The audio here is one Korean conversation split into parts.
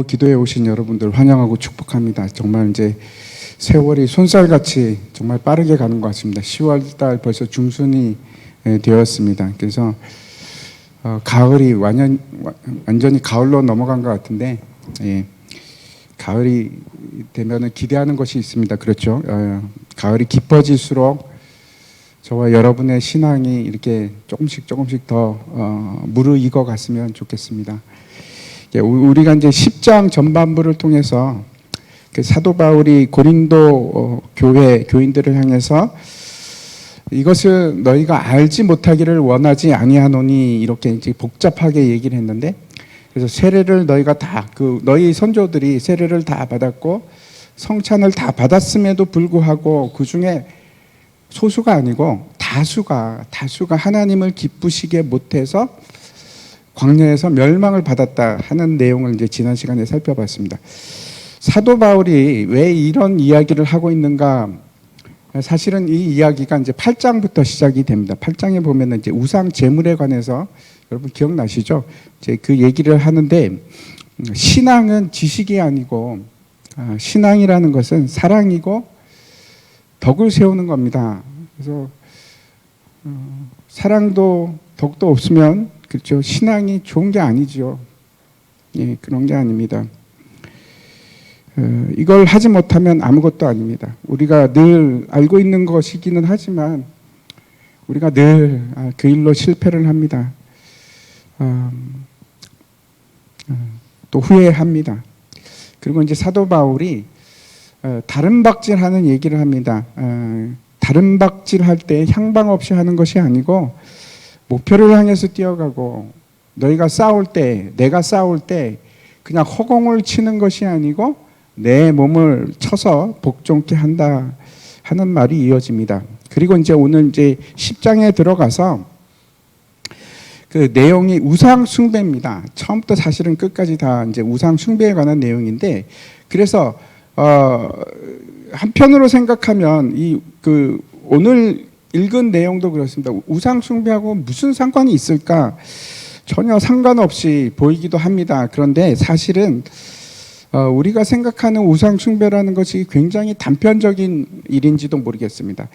모여 기도해 오신 여러분들 환영하고 축복합니다. 정말 이제 세월이 손살같이 정말 빠르게 가는 것 같습니다. 10월 달 벌써 중순이 되었습니다. 그래서 가을이 완전히 가을로 넘어간 것 같은데, 가을이 되면은 기대하는 것이 있습니다. 그렇죠? 가을이 깊어질수록 저와 여러분의 신앙이 이렇게 조금씩 더 무르익어 갔으면 좋겠습니다. 우리가 이제 10장 전반부를 통해서 그 사도 바울이 고린도 교인들을 향해서 이것을 너희가 알지 못하기를 원하지 아니하노니 이렇게 이제 복잡하게 얘기를 했는데, 그래서 세례를 너희가 다 너희 선조들이 세례를 다 받았고 성찬을 다 받았음에도 불구하고 그 중에 소수가 아니고 다수가 하나님을 기쁘시게 못해서 광야에서 멸망을 받았다 하는 내용을 이제 지난 시간에 살펴봤습니다. 사도 바울이 왜 이런 이야기를 하고 있는가? 사실은 이 이야기가 이제 8장부터 시작이 됩니다. 8장에 보면은 이제 우상 제물에 관해서 여러분 기억나시죠? 이제 그 얘기를 하는데, 신앙은 지식이 아니고 신앙이라는 것은 사랑이고 덕을 세우는 겁니다. 그래서 사랑도 덕도 없으면 그렇죠, 신앙이 좋은 게 아니죠. 그런 게 아닙니다. 이걸 하지 못하면 아무것도 아닙니다. 우리가 늘 알고 있는 것이기는 하지만 우리가 늘 그 일로 실패를 합니다. 또 후회합니다. 그리고 이제 사도 바울이 다른 박질하는 얘기를 합니다. 다른 박질할 때 향방 없이 하는 것이 아니고 목표를 향해서 뛰어가고, 너희가 싸울 때, 내가 싸울 때 그냥 허공을 치는 것이 아니고 내 몸을 쳐서 복종케 한다 하는 말이 이어집니다. 그리고 이제 오늘 이제 10장에 들어가서 그 내용이 우상 숭배입니다. 처음부터 사실은 끝까지 다 이제 우상 숭배에 관한 내용인데, 그래서 한편으로 생각하면 오늘 읽은 내용도 그렇습니다. 우상 숭배하고 무슨 상관이 있을까? 전혀 상관없이 보이기도 합니다. 그런데 사실은 우리가 생각하는 우상 숭배라는 것이 굉장히 단편적인 일인지도 모르겠습니다.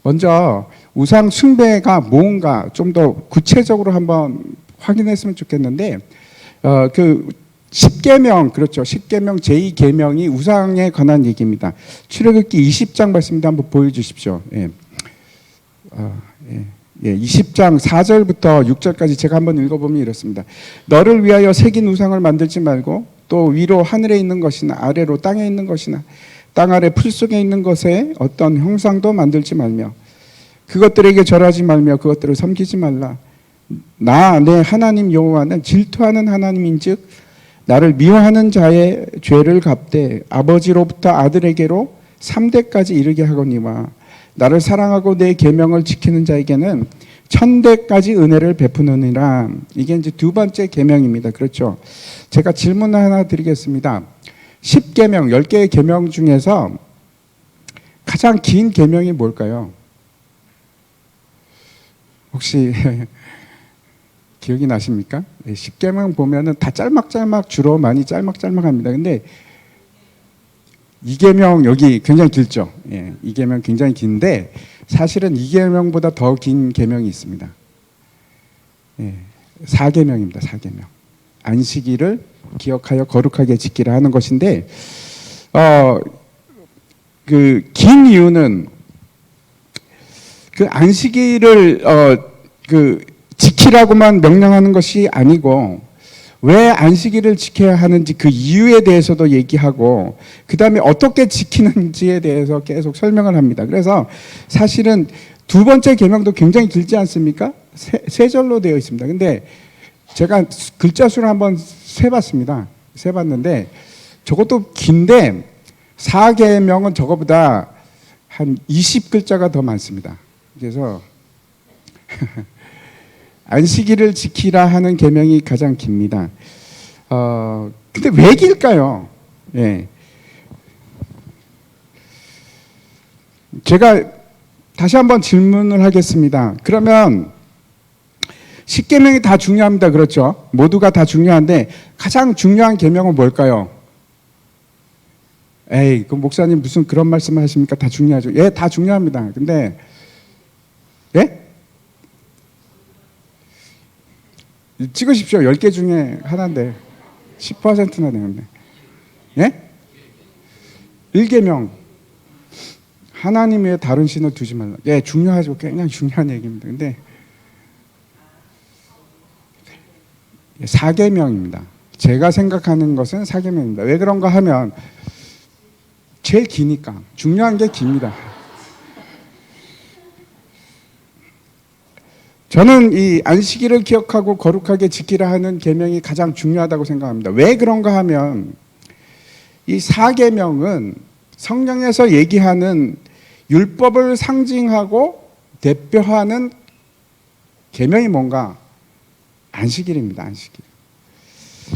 먼저 우상 숭배가 뭔가 좀 더 구체적으로 한번 확인했으면 좋겠는데, 그 10계명, 그렇죠. 10계명 제2계명이 우상에 관한 얘기입니다. 출애굽기 20장 말씀인데 한번 보여주십시오. 20장 4절부터 6절까지 제가 한번 읽어보면 이렇습니다. 너를 위하여 새긴 우상을 만들지 말고, 또 위로 하늘에 있는 것이나 아래로 땅에 있는 것이나 땅 아래 풀 속에 있는 것에 어떤 형상도 만들지 말며 그것들에게 절하지 말며 그것들을 섬기지 말라. 나 내 하나님 여호와는 질투하는 하나님인즉 나를 미워하는 자의 죄를 갚되 아버지로부터 아들에게로 3대까지 이르게 하거니와 나를 사랑하고 내 계명을 지키는 자에게는 1000대까지 은혜를 베푸느니라. 이게 이제 두 번째 계명입니다. 그렇죠? 제가 질문 하나 드리겠습니다. 10계명, 10개의 계명 중에서 가장 긴 계명이 뭘까요? 혹시 기억이 나십니까? 10계명 보면은 다 짤막짤막, 주로 많이 짤막짤막합니다. 근데 2계명 여기 굉장히 길죠. 2계명 굉장히 긴데 사실은 2계명보다 더 긴 계명이 있습니다. 4계명입니다. 4계명. 안식일을 기억하여 거룩하게 지키라 하는 것인데, 그 긴 이유는 그 안식일을 지키라고만 명령하는 것이 아니고 왜 안식일을 지켜야 하는지 그 이유에 대해서도 얘기하고, 그 다음에 어떻게 지키는지에 대해서 계속 설명을 합니다. 그래서 사실은 두 번째 계명도 굉장히 길지 않습니까? 세 절로 되어 있습니다. 근데 제가 글자 수를 한번 세봤는데 저것도 긴데 4계명은 저거보다 한 20글자가 더 많습니다. 그래서 안식일을 지키라 하는 계명이 가장 깁니다. 근데 왜 길까요? 제가 다시 한번 질문을 하겠습니다. 그러면 십계명이 다 중요합니다. 그렇죠? 모두가 다 중요한데 가장 중요한 계명은 뭘까요? 에이, 그 목사님 무슨 그런 말씀을 하십니까? 다 중요하죠. 예, 다 중요합니다. 근데 예? 찍으십시오. 10개 중에 하나인데 10%나 되는데. 예? 1계명. 하나님 외에 다른 신을 두지 말라. 예, 중요하죠. 굉장히 중요한 얘기입니다. 근데 4계명입니다. 제가 생각하는 것은 4계명입니다. 왜 그런가 하면 제일 기니까. 중요한 게 깁니다. 저는 이 안식일을 기억하고 거룩하게 지키라 하는 계명이 가장 중요하다고 생각합니다. 왜 그런가 하면 이 4계명은 성경에서 얘기하는 율법을 상징하고 대표하는 계명이 뭔가? 안식일입니다. 안식일.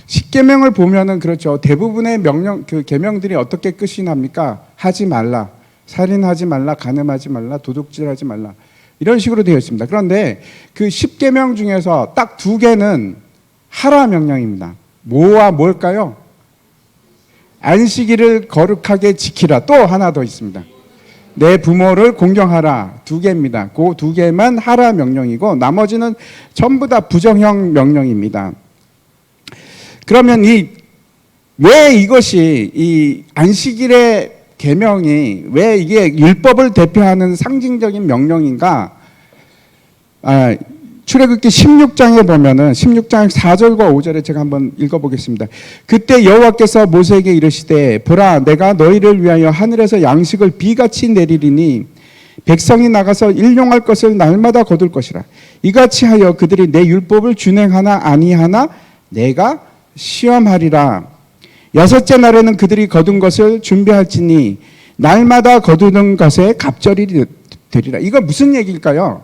10계명을 보면은 그렇죠. 대부분의 명령 그 계명들이 어떻게 끝이 납니까? 하지 말라. 살인하지 말라. 간음하지 말라. 도둑질하지 말라. 이런 식으로 되어 있습니다. 그런데 그 10계명 중에서 딱 2개는 하라 명령입니다. 뭐와 뭘까요? 안식일을 거룩하게 지키라. 또 하나 더 있습니다. 내 부모를 공경하라. 2개입니다. 그 2개만 하라 명령이고 나머지는 전부 다 부정형 명령입니다. 그러면 왜 이것이 이 안식일의 계명이 왜 이게 율법을 대표하는 상징적인 명령인가? 출애굽기 16장에 보면은 16장 4절과 5절에 제가 한번 읽어보겠습니다. 그때 여호와께서 모세에게 이르시되 보라 내가 너희를 위하여 하늘에서 양식을 비같이 내리리니 백성이 나가서 일용할 것을 날마다 거둘 것이라. 이같이 하여 그들이 내 율법을 준행하나 아니하나 내가 시험하리라. 6째 날에는 그들이 거둔 것을 준비할지니 날마다 거두는 것에 갑절이 되리라. 이거 무슨 얘기일까요?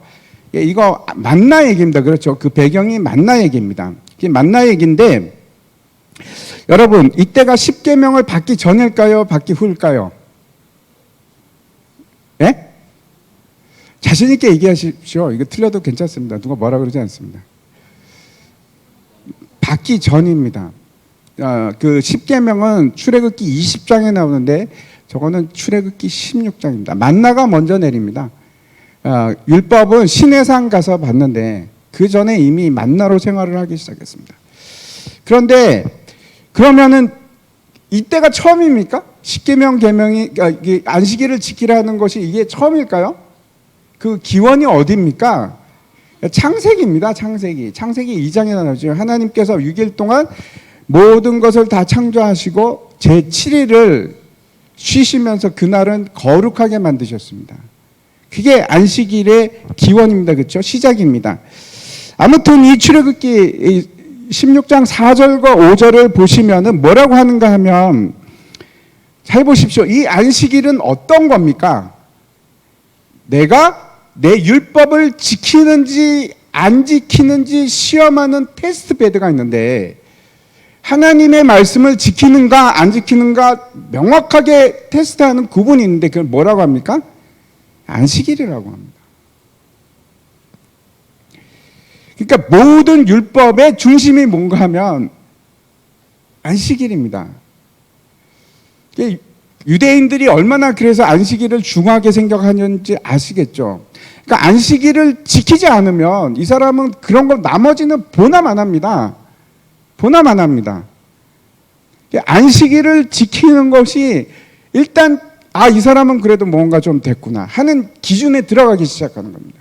이거 만나 얘기입니다. 그렇죠? 그 배경이 만나 얘기입니다. 이게 만나 얘기인데 여러분 이때가 10계명을 받기 전일까요? 받기 후일까요? 예? 자신 있게 얘기하십시오. 이거 틀려도 괜찮습니다. 누가 뭐라 그러지 않습니다. 받기 전입니다. 그 10계명은 출애굽기 20장에 나오는데 저거는 출애굽기 16장입니다. 만나가 먼저 내립니다. 율법은 시내산 가서 받는데 그 전에 이미 만나로 생활을 하기 시작했습니다. 그런데 그러면은 이때가 처음입니까? 10계명 계명이 안식일을 지키라는 것이 이게 처음일까요? 그 기원이 어디입니까? 창세기입니다. 창세기 2장에 나오죠. 하나님께서 6일 동안 모든 것을 다 창조하시고 제7일을 쉬시면서 그날은 거룩하게 만드셨습니다. 그게 안식일의 기원입니다. 그렇죠? 시작입니다. 아무튼 이 출애굽기 16장 4절과 5절을 보시면은 뭐라고 하는가 하면 잘 보십시오. 이 안식일은 어떤 겁니까? 내가 내 율법을 지키는지 안 지키는지 시험하는 테스트 베드가 있는데 하나님의 말씀을 지키는가 안 지키는가 명확하게 테스트하는 구분이 있는데 그걸 뭐라고 합니까? 안식일이라고 합니다. 그러니까 모든 율법의 중심이 뭔가 하면 안식일입니다. 유대인들이 얼마나 그래서 안식일을 중하게 생각하는지 아시겠죠? 그러니까 안식일을 지키지 않으면 이 사람은 그런 걸 나머지는 보남 안 합니다. 보남 안 합니다. 안식일을 지키는 것이 일단 이 사람은 그래도 뭔가 좀 됐구나 하는 기준에 들어가기 시작하는 겁니다.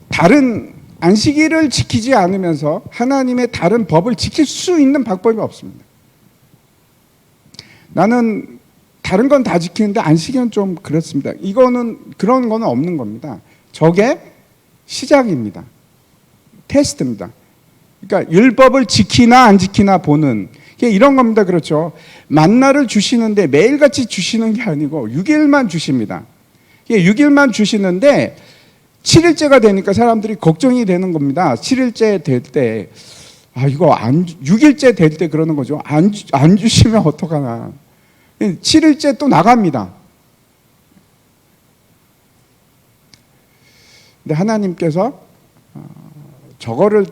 다른 안식일을 지키지 않으면서 하나님의 다른 법을 지킬 수 있는 방법이 없습니다. 나는 다른 건 다 지키는데 안식일은 좀 그렇습니다. 이거는 그런 거는 없는 겁니다. 저게 시작입니다. 테스트입니다. 그러니까 율법을 지키나 안 지키나 보는 이런 겁니다. 그렇죠? 만나를 주시는데 매일같이 주시는 게 아니고 6일만 주십니다. 6일만 주시는데 7일째가 되니까 사람들이 걱정이 되는 겁니다. 7일째 될 때 이거 6일째 될 때 그러는 거죠. 안 주시면 어떡하나. 7일째 또 나갑니다. 근데 하나님께서 저거를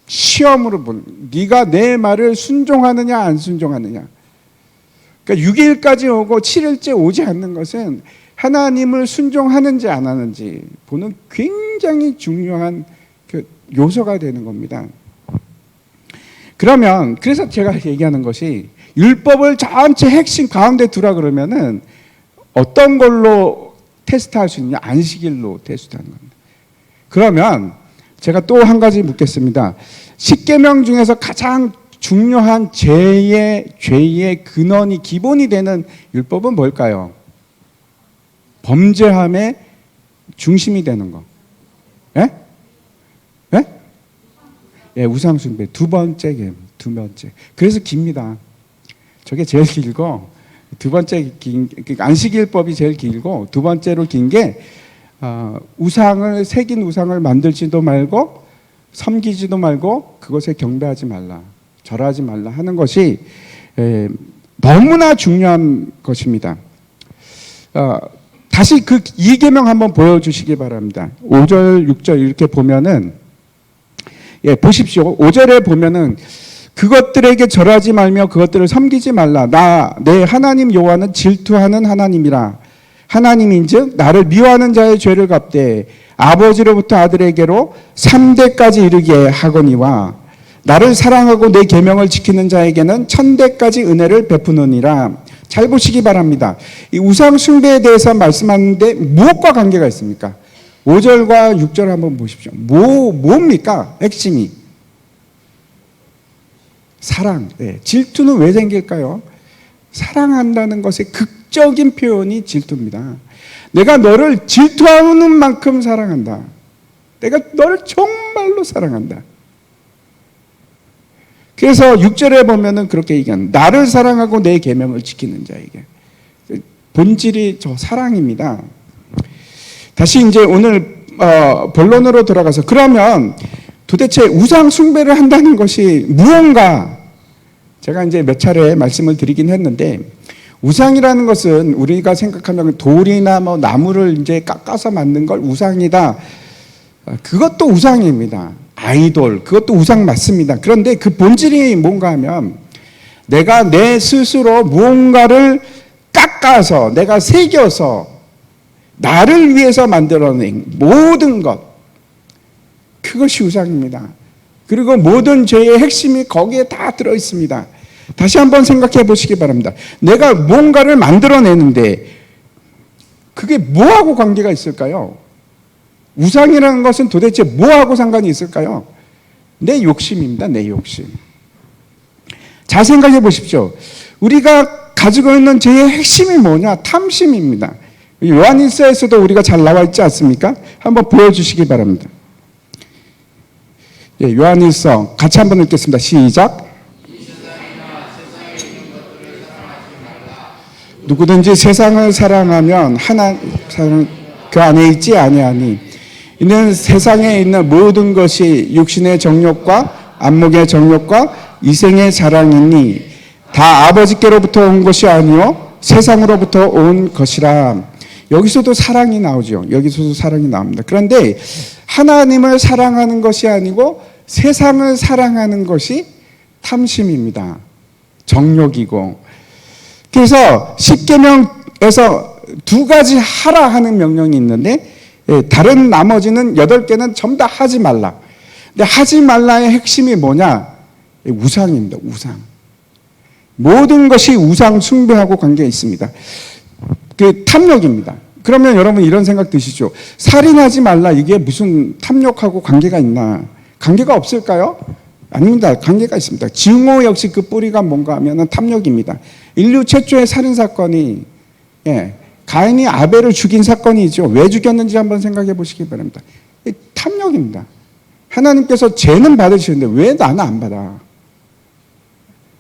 시험으로 네가 내 말을 순종하느냐 안 순종하느냐. 그러니까 6일까지 오고 7일째 오지 않는 것은 하나님을 순종하는지 안 하는지 보는 굉장히 중요한 그 요소가 되는 겁니다. 그러면 그래서 제가 얘기하는 것이 율법을 전체 핵심 가운데 두라 그러면은 어떤 걸로 테스트할 수 있냐? 안식일로 테스트하는 겁니다. 그러면 제가 또 한 가지 묻겠습니다. 10계명 중에서 가장 중요한 죄의 근원이 기본이 되는 율법은 뭘까요? 범죄함의 중심이 되는 거. 예? 예? 예, 우상숭배. 두 번째. 그래서 깁니다. 저게 제일 길고, 두 번째 안식일법이 제일 길고, 두 번째로 긴 게, 새긴 우상을 만들지도 말고, 섬기지도 말고, 그것에 경배하지 말라. 절하지 말라 하는 것이 너무나 중요한 것입니다. 다시 그 2계명 한번 보여주시기 바랍니다. 5절, 6절 이렇게 보면은 보십시오. 5절에 보면은 그것들에게 절하지 말며 그것들을 섬기지 말라. 내 하나님 여호와는 질투하는 하나님이라. 하나님인즉 나를 미워하는 자의 죄를 갚되 아버지로부터 아들에게로 3대까지 이르게 하거니와 나를 사랑하고 내 계명을 지키는 자에게는 1000대까지 은혜를 베푸느니라. 잘 보시기 바랍니다. 이 우상 숭배에 대해서 말씀하는데 무엇과 관계가 있습니까? 5절과 6절 한번 보십시오. 뭡니까? 핵심이 사랑. 네. 질투는 왜 생길까요? 사랑한다는 것의 극적인 표현이 질투입니다. 내가 너를 질투하는 만큼 사랑한다. 내가 너를 정말로 사랑한다. 그래서 6절에 보면은 그렇게 얘기합니다. 나를 사랑하고 내 계명을 지키는 자에게. 본질이 저 사랑입니다. 다시 이제 오늘 본론으로 돌아가서 그러면 도대체 우상 숭배를 한다는 것이 무언가? 제가 이제 몇 차례 말씀을 드리긴 했는데 우상이라는 것은 우리가 생각하면 돌이나 뭐 나무를 이제 깎아서 만든 걸 우상이다. 그것도 우상입니다. 아이돌, 그것도 우상 맞습니다. 그런데 그 본질이 뭔가 하면 내가 내 스스로 무언가를 깎아서 내가 새겨서 나를 위해서 만들어낸 모든 것, 그것이 우상입니다. 그리고 모든 죄의 핵심이 거기에 다 들어있습니다. 다시 한번 생각해 보시기 바랍니다. 내가 뭔가를 만들어내는데 그게 뭐하고 관계가 있을까요? 우상이라는 것은 도대체 뭐하고 상관이 있을까요? 내 욕심입니다. 내 욕심. 잘 생각해 보십시오. 우리가 가지고 있는 죄의 핵심이 뭐냐? 탐심입니다. 요한일서에서도 우리가 잘 나와 있지 않습니까? 한번 보여주시기 바랍니다. 예, 요한일서 같이 한번 읽겠습니다. 시작. 누구든지 세상을 사랑하면 그 안에 있지 아니하니 이는 세상에 있는 모든 것이 육신의 정욕과 안목의 정욕과 이생의 자랑이니 다 아버지께로부터 온 것이 아니요 세상으로부터 온 것이라. 여기서도 사랑이 나오죠. 여기서도 사랑이 나옵니다. 그런데 하나님을 사랑하는 것이 아니고 세상을 사랑하는 것이 탐심입니다. 정욕이고. 그래서 10계명에서 2가지 하라 하는 명령이 있는데 다른 나머지는 8개는 전부 다 하지 말라. 근데 하지 말라의 핵심이 뭐냐? 우상입니다. 우상. 모든 것이 우상 숭배하고 관계가 있습니다. 그 탐욕입니다. 그러면 여러분 이런 생각 드시죠? 살인하지 말라. 이게 무슨 탐욕하고 관계가 있나? 관계가 없을까요? 아닙니다. 관계가 있습니다. 증오 역시 그 뿌리가 뭔가 하면 탐욕입니다. 인류 최초의 살인사건이 가인이 아벨을 죽인 사건이죠. 왜 죽였는지 한번 생각해 보시기 바랍니다. 탐욕입니다. 하나님께서 죄는 받으시는데 왜 나는 안 받아?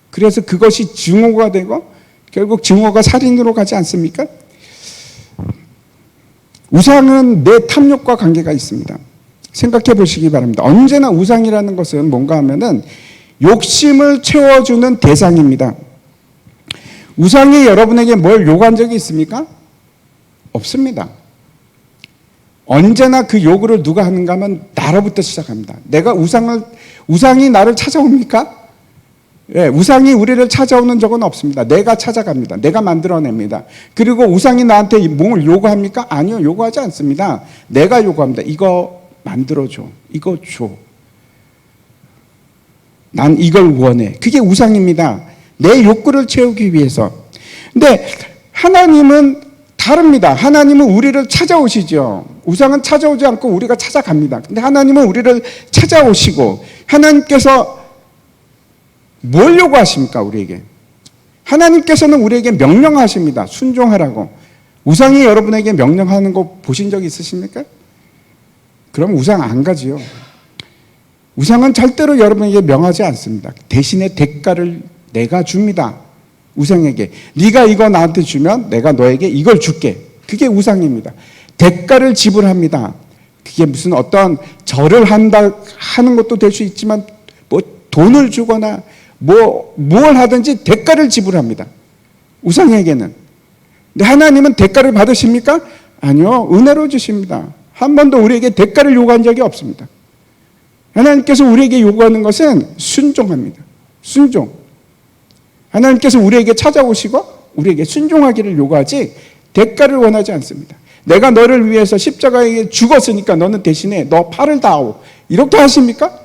그래서 그것이 증오가 되고 결국 증오가 살인으로 가지 않습니까? 우상은 내 탐욕과 관계가 있습니다. 생각해 보시기 바랍니다. 언제나 우상이라는 것은 뭔가 하면은 욕심을 채워주는 대상입니다. 우상이 여러분에게 뭘 요구한 적이 있습니까? 없습니다. 언제나 그 요구를 누가 하는가 하면 나로부터 시작합니다. 우상이 나를 찾아옵니까? 예, 우상이 우리를 찾아오는 적은 없습니다. 내가 찾아갑니다. 내가 만들어냅니다. 그리고 우상이 나한테 뭘 요구합니까? 아니요, 요구하지 않습니다. 내가 요구합니다. 이거 만들어줘. 이거 줘. 난 이걸 원해. 그게 우상입니다. 내 욕구를 채우기 위해서. 근데 하나님은 다릅니다. 하나님은 우리를 찾아오시죠. 우상은 찾아오지 않고 우리가 찾아갑니다. 근데 하나님은 우리를 찾아오시고, 하나님께서 뭘 요구하십니까, 우리에게? 하나님께서는 우리에게 명령하십니다. 순종하라고. 우상이 여러분에게 명령하는 거 보신 적 있으십니까? 그럼 우상 안 가지요. 우상은 절대로 여러분에게 명하지 않습니다. 대신에 대가를 내가 줍니다. 우상에게. 네가 이거 나한테 주면 내가 너에게 이걸 줄게. 그게 우상입니다. 대가를 지불합니다. 그게 무슨 어떤 절을 하는 것도 될 수 있지만, 뭐 돈을 주거나 뭘 하든지 대가를 지불합니다. 우상에게는. 근데 하나님은 대가를 받으십니까? 아니요. 은혜로 주십니다. 한 번도 우리에게 대가를 요구한 적이 없습니다. 하나님께서 우리에게 요구하는 것은 순종합니다. 순종. 하나님께서 우리에게 찾아오시고 우리에게 순종하기를 요구하지 대가를 원하지 않습니다. 내가 너를 위해서 십자가에 죽었으니까 너는 대신에 너 팔을 다오. 이렇게 하십니까?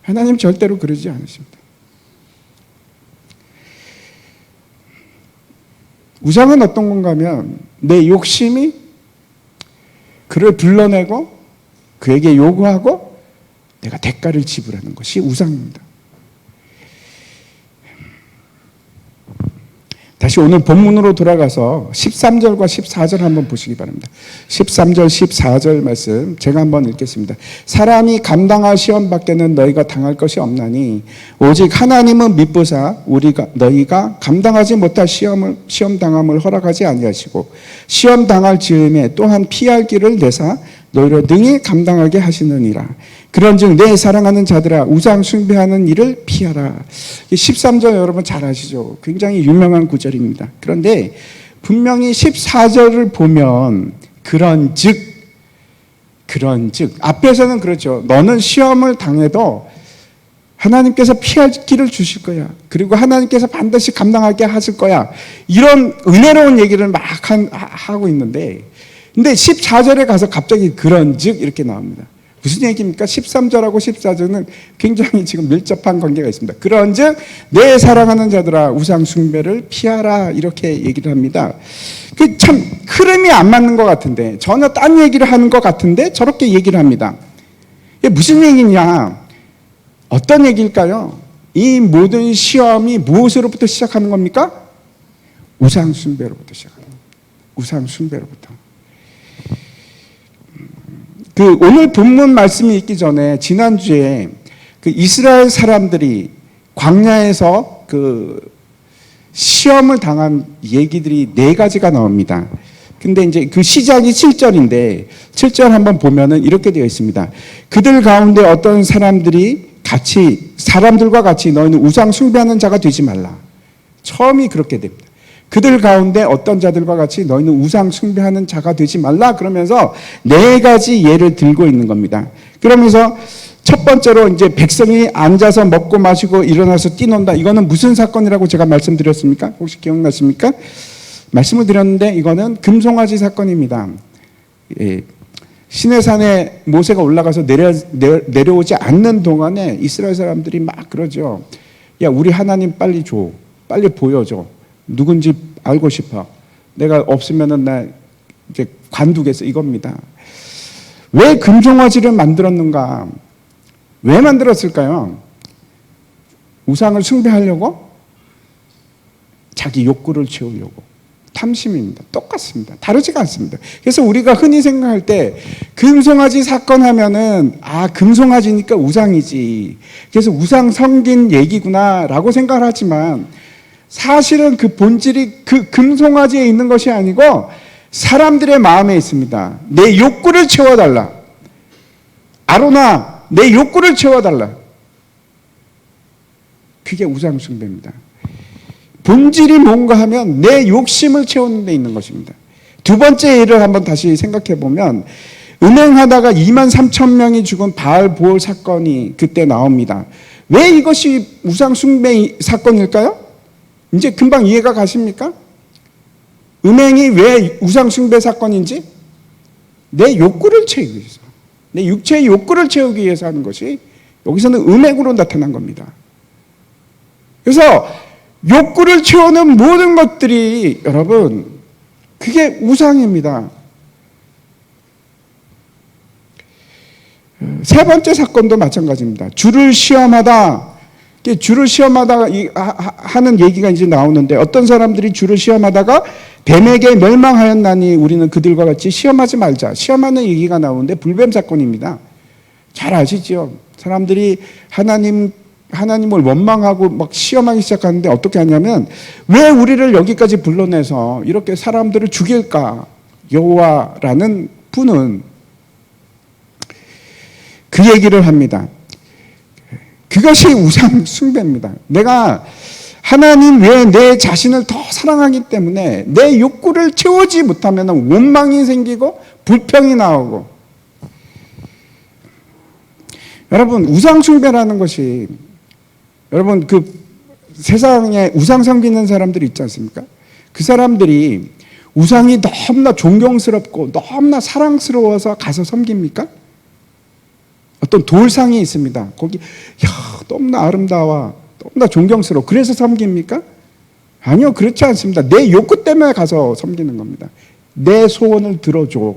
하나님 절대로 그러지 않으십니다. 우상은 어떤 건가 하면 내 욕심이 그를 불러내고 그에게 요구하고 내가 대가를 지불하는 것이 우상입니다. 다시 오늘 본문으로 돌아가서 13절과 14절 한번 보시기 바랍니다. 13절, 14절 말씀 제가 한번 읽겠습니다. 사람이 감당할 시험 밖에는 너희가 당할 것이 없나니 오직 하나님은 미쁘사 너희가 감당하지 못할 시험 당함을 허락하지 아니하시고 시험 당할 즈음에 또한 피할 길을 내사 너희로 능히 감당하게 하시느니라. 그런즉 내 사랑하는 자들아 우상 숭배하는 일을 피하라. 13절 여러분 잘 아시죠? 굉장히 유명한 구절입니다. 그런데 분명히 14절을 보면 그런즉 앞에서는 그렇죠. 너는 시험을 당해도 하나님께서 피할 길을 주실 거야. 그리고 하나님께서 반드시 감당하게 하실 거야. 이런 은혜로운 얘기를 막 하고 있는데 근데 14절에 가서 갑자기 그런즉 이렇게 나옵니다. 무슨 얘기입니까? 13절하고 14절은 굉장히 지금 밀접한 관계가 있습니다. 그런즉 내 사랑하는 자들아 우상 숭배를 피하라 이렇게 얘기를 합니다. 그 참 흐름이 안 맞는 것 같은데 전혀 딴 얘기를 하는 것 같은데 저렇게 얘기를 합니다. 이게 무슨 얘기냐? 어떤 얘기일까요? 이 모든 시험이 무엇으로부터 시작하는 겁니까? 우상 숭배로부터 시작합니다. 우상 숭배로부터. 오늘 본문 말씀이 있기 전에 지난주에 이스라엘 사람들이 광야에서 시험을 당한 얘기들이 4가지가 나옵니다. 근데 이제 그 시작이 7절인데 7절 한번 보면은 이렇게 되어 있습니다. 그들 가운데 어떤 사람들과 같이 너희는 우상 숭배하는 자가 되지 말라. 처음이 그렇게 됩니다. 그들 가운데 어떤 자들과 같이 너희는 우상 숭배하는 자가 되지 말라 그러면서 4가지 예를 들고 있는 겁니다. 그러면서 첫 번째로 이제 백성이 앉아서 먹고 마시고 일어나서 뛰논다. 이거는 무슨 사건이라고 제가 말씀드렸습니까? 혹시 기억나십니까? 말씀을 드렸는데 이거는 금송아지 사건입니다. 예. 시내산에 모세가 올라가서 내려오지 않는 동안에 이스라엘 사람들이 막 그러죠. 야, 우리 하나님 빨리 줘. 빨리 보여줘. 누군지 알고 싶어. 내가 없으면은 나 이제 관두겠어. 이겁니다. 왜 금송아지를 만들었는가? 왜 만들었을까요? 우상을 숭배하려고? 자기 욕구를 채우려고. 탐심입니다. 똑같습니다. 다르지가 않습니다. 그래서 우리가 흔히 생각할 때 금송아지 사건 하면은 금송아지니까 우상이지. 그래서 우상 섬긴 얘기구나 라고 생각을 하지만 사실은 그 본질이 그 금송아지에 있는 것이 아니고 사람들의 마음에 있습니다. 내 욕구를 채워달라. 아로나, 내 욕구를 채워달라. 그게 우상 숭배입니다. 본질이 뭔가 하면 내 욕심을 채우는 데 있는 것입니다. 두 번째 일을 한번 다시 생각해 보면 은행하다가 2만 3천 명이 죽은 바알 보홀 사건이 그때 나옵니다. 왜 이것이 우상 숭배 사건일까요? 이제 금방 이해가 가십니까? 은행이 왜 우상 숭배 사건인지? 내 욕구를 채우기 위해서, 내 육체의 욕구를 채우기 위해서 하는 것이 여기서는 은행으로 나타난 겁니다. 그래서 욕구를 채우는 모든 것들이 여러분 그게 우상입니다. 세 번째 사건도 마찬가지입니다. 주를 시험하다. 주를 시험하다 하는 얘기가 이제 나오는데 어떤 사람들이 주를 시험하다가 뱀에게 멸망하였나니 우리는 그들과 같이 시험하지 말자. 시험하는 얘기가 나오는데 불뱀 사건입니다. 잘 아시죠? 사람들이 하나님을 원망하고 막 시험하기 시작하는데 어떻게 하냐면 왜 우리를 여기까지 불러내서 이렇게 사람들을 죽일까? 여호와라는 분은 그 얘기를 합니다. 그것이 우상 숭배입니다. 내가 하나님 외에 내 자신을 더 사랑하기 때문에 내 욕구를 채우지 못하면 원망이 생기고 불평이 나오고. 여러분 우상 숭배라는 것이 여러분 그 세상에 우상 섬기는 사람들이 있지 않습니까? 그 사람들이 우상이 너무나 존경스럽고 너무나 사랑스러워서 가서 섬깁니까? 어떤 돌상이 있습니다. 거기 너무나 아름다워, 너무나 존경스러워. 그래서 섬깁니까? 아니요, 그렇지 않습니다. 내 욕구 때문에 가서 섬기는 겁니다. 내 소원을 들어줘.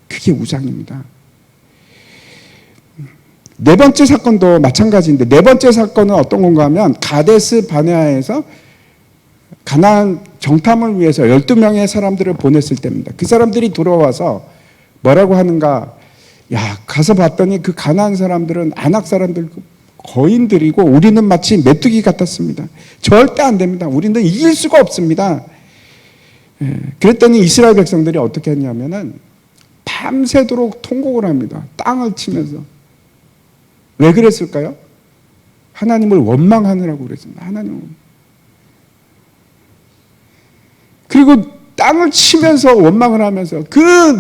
그게 우상입니다. 네 번째 사건도 마찬가지인데 네 번째 사건은 어떤 건가 하면 가데스 바네아에서 가나안 정탐을 위해서 12명의 사람들을 보냈을 때입니다. 그 사람들이 돌아와서 뭐라고 하는가? 야, 가서 봤더니 그 가나안 사람들은 아낙 사람들 거인들이고 우리는 마치 메뚜기 같았습니다. 절대 안 됩니다. 우리는 이길 수가 없습니다. 그랬더니 이스라엘 백성들이 어떻게 했냐면은 밤새도록 통곡을 합니다. 땅을 치면서. 왜 그랬을까요? 하나님을 원망하느라고 그랬습니다. 하나님을. 그리고 땅을 치면서 원망을 하면서 그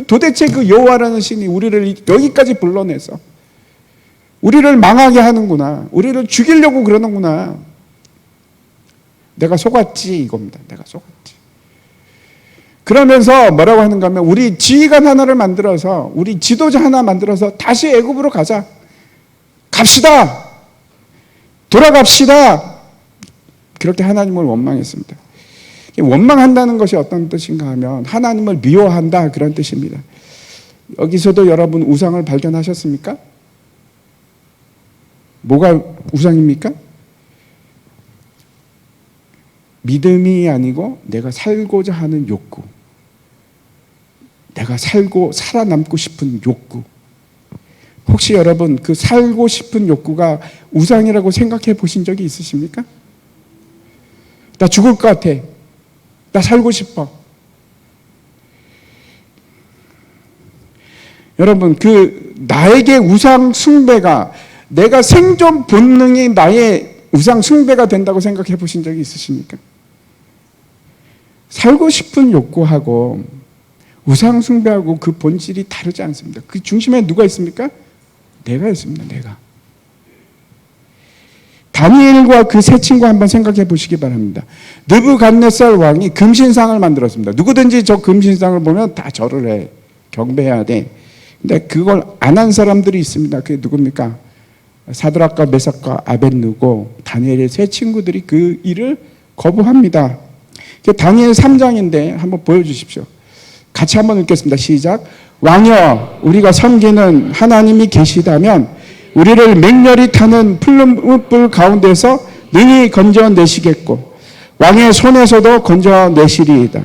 도대체 그 여호와라는 신이 우리를 여기까지 불러내서 우리를 망하게 하는구나. 우리를 죽이려고 그러는구나. 내가 속았지 이겁니다. 내가 속았지. 그러면서 뭐라고 하는가 하면 우리 지휘관 하나를 만들어서 우리 지도자 하나 만들어서 다시 애굽으로 가자. 갑시다. 돌아갑시다. 그렇게 하나님을 원망했습니다. 원망한다는 것이 어떤 뜻인가 하면 하나님을 미워한다 그런 뜻입니다. 여기서도 여러분 우상을 발견하셨습니까? 뭐가 우상입니까? 믿음이 아니고 내가 살고자 하는 욕구, 내가 살아남고 싶은 욕구. 혹시 여러분 그 살고 싶은 욕구가 우상이라고 생각해 보신 적이 있으십니까? 나 죽을 것 같아. 나 살고 싶어. 여러분 그 나에게 우상 숭배가 내가 생존 본능이 나의 우상 숭배가 된다고 생각해 보신 적이 있으십니까? 살고 싶은 욕구하고 우상 숭배하고 그 본질이 다르지 않습니다. 그 중심에 누가 있습니까? 내가 있습니다. 내가. 다니엘과 그 세 친구 한번 생각해 보시기 바랍니다. 느부갓네살 왕이 금신상을 만들었습니다. 누구든지 저 금신상을 보면 다 절을 해. 경배해야 돼. 근데 그걸 안 한 사람들이 있습니다. 그게 누굽니까? 사드락과 메삭과 아벳느고 다니엘의 세 친구들이 그 일을 거부합니다. 다니엘 3장인데 한번 보여주십시오. 같이 한번 읽겠습니다. 시작. 왕이여 우리가 섬기는 하나님이 계시다면 우리를 맹렬히 타는 풀무불 가운데서 능히 건져내시겠고 왕의 손에서도 건져내시리이다.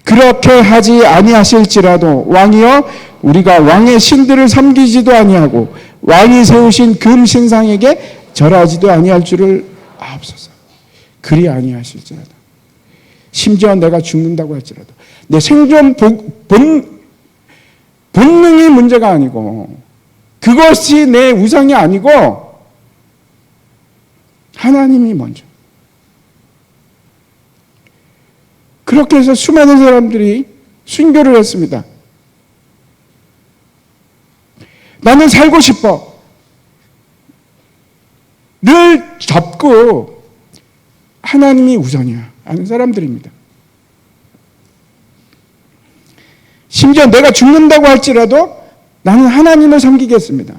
그렇게 하지 아니하실지라도 왕이여 우리가 왕의 신들을 섬기지도 아니하고 왕이 세우신 금신상에게 절하지도 아니할 줄을 아옵소서. 그리 아니하실지라도 심지어 내가 죽는다고 할지라도 내 생존 본능이 문제가 아니고 그것이 내 우상이 아니고 하나님이 먼저. 그렇게 해서 수많은 사람들이 순교를 했습니다. 나는 살고 싶어. 늘 접고 하나님이 우선이야 하는 사람들입니다. 심지어 내가 죽는다고 할지라도 나는 하나님을 섬기겠습니다.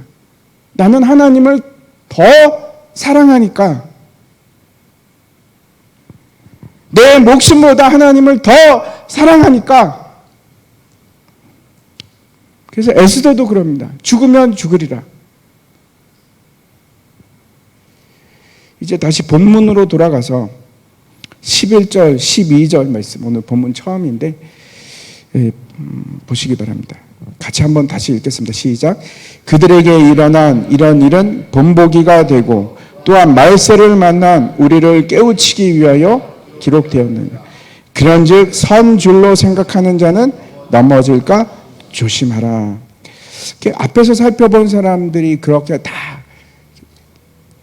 나는 하나님을 더 사랑하니까, 내 목숨보다 하나님을 더 사랑하니까. 그래서 에스더도 그럽니다. 죽으면 죽으리라. 이제 다시 본문으로 돌아가서 11절, 12절 말씀, 오늘 본문 처음인데 보시기 바랍니다. 같이 한번 다시 읽겠습니다. 시작. 그들에게 일어난 이런 일은 본보기가 되고 또한 말세를 만난 우리를 깨우치기 위하여 기록되었느냐. 그런즉 선 줄로 생각하는 자는 넘어질까 조심하라. 앞에서 살펴본 사람들이 그렇게 다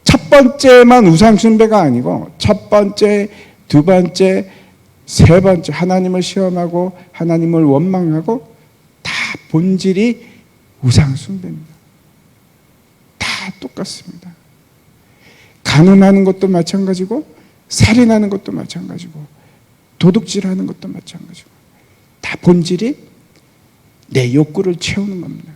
첫 번째만 우상 숭배가 아니고 첫 번째, 두 번째, 세 번째 하나님을 시험하고 하나님을 원망하고 다 본질이 우상 숭배입니다. 다 똑같습니다. 간음하는 것도 마찬가지고 살인하는 것도 마찬가지고 도둑질하는 것도 마찬가지고 다 본질이 내 욕구를 채우는 겁니다.